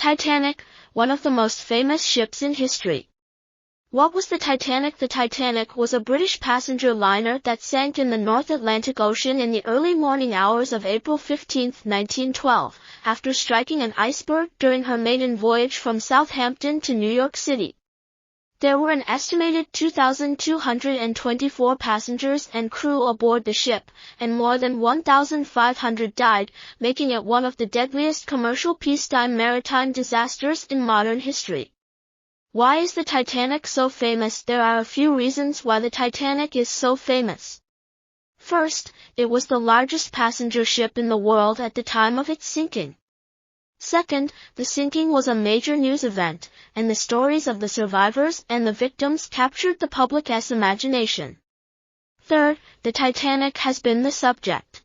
Titanic, one of the most famous ships in history. What was the Titanic? The Titanic was a British passenger liner that sank in the North Atlantic Ocean in the early morning hours of April 15, 1912, after striking an iceberg during her maiden voyage from Southampton to New York City. There were an estimated 2,224 passengers and crew aboard the ship, and more than 1,500 died, making it one of the deadliest commercial peacetime maritime disasters in modern history. Why is the Titanic so famous? There are a few reasons why the Titanic is so famous. First, it was the largest passenger ship in the world at the time of its sinking. Second, the sinking was a major news event, and the stories of the survivors and the victims captured the public's imagination. Third, the Titanic has been the subject.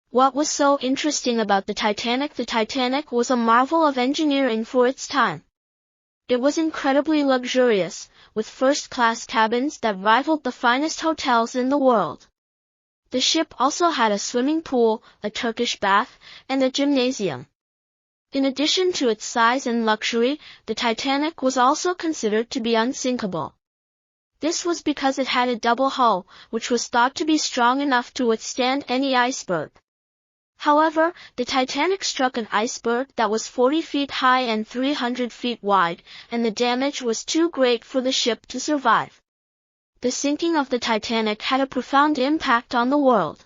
What was so interesting about the Titanic? The Titanic was a marvel of engineering for its time. It was incredibly luxurious, with first-class cabins that rivaled the finest hotels in the world. The ship also had a swimming pool, a Turkish bath, and a gymnasium. In addition to its size and luxury, the Titanic was also considered to be unsinkable. This was because it had a double hull, which was thought to be strong enough to withstand any iceberg. However, the Titanic struck an iceberg that was 40 feet high and 300 feet wide, and the damage was too great for the ship to survive. The sinking of the Titanic had a profound impact on the world.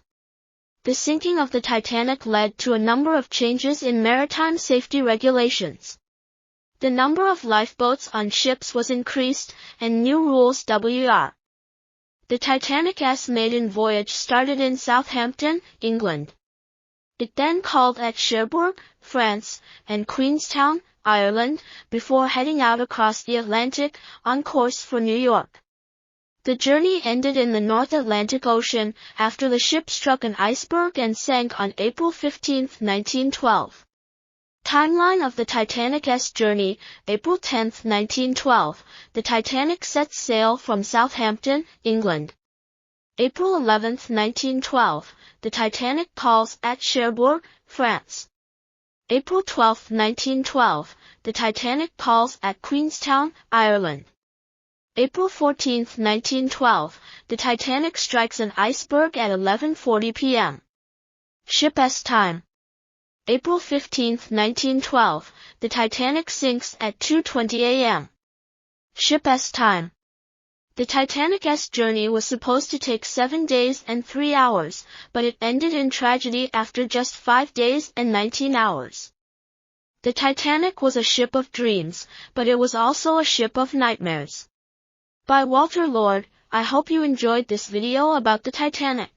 The sinking of the Titanic led to a number of changes in maritime safety regulations. The number of lifeboats on ships was increased, and new rules were. The Titanic's maiden voyage started in Southampton, England. It then called at Cherbourg, France, and Queenstown, Ireland, before heading out across the Atlantic, on course for New York. The journey ended in the North Atlantic Ocean after the ship struck an iceberg and sank on April 15, 1912. Timeline of the Titanic's journey: April 10, 1912, the Titanic sets sail from Southampton, England. April 11, 1912, the Titanic calls at Cherbourg, France. April 12, 1912, the Titanic calls at Queenstown, Ireland. April 14, 1912, the Titanic strikes an iceberg at 11:40 p.m. Ship's time. April 15, 1912, the Titanic sinks at 2:20 a.m. Ship's time. The Titanic's journey was supposed to take 7 days and 3 hours, but it ended in tragedy after just 5 days and 19 hours. The Titanic was a ship of dreams, but it was also a ship of nightmares. By Walter Lord. I hope you enjoyed this video about the Titanic.